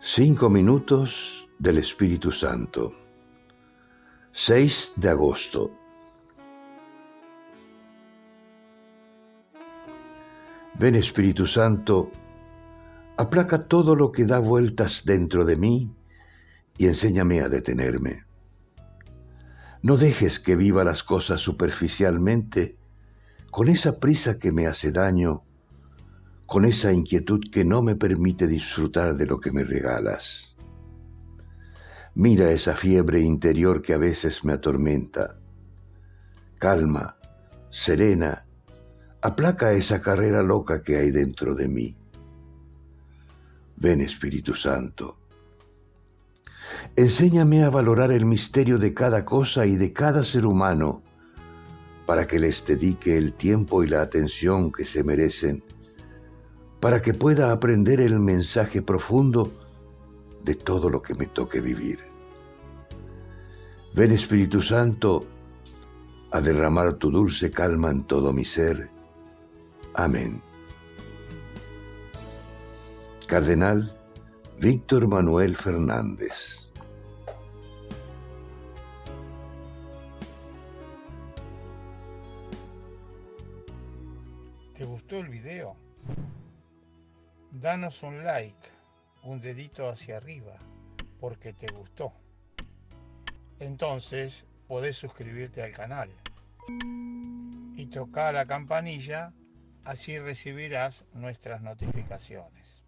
5 minutos del Espíritu Santo. 6 de agosto. Ven, Espíritu Santo, aplaca todo lo que da vueltas dentro de mí y enséñame a detenerme. No dejes que viva las cosas superficialmente, con esa prisa que me hace daño, con esa inquietud que no me permite disfrutar de lo que me regalas. Mira esa fiebre interior que a veces me atormenta. Calma, serena, aplaca esa carrera loca que hay dentro de mí. Ven, Espíritu Santo. Enséñame a valorar el misterio de cada cosa y de cada ser humano, para que les dedique el tiempo y la atención que se merecen, para que pueda aprender el mensaje profundo de todo lo que me toque vivir. Ven, Espíritu Santo, a derramar tu dulce calma en todo mi ser. Amén. Cardenal Víctor Manuel Fernández. ¿Te gustó el video? Danos un like, un dedito hacia arriba, porque te gustó. Entonces podés suscribirte al canal y tocar la campanilla, así recibirás nuestras notificaciones.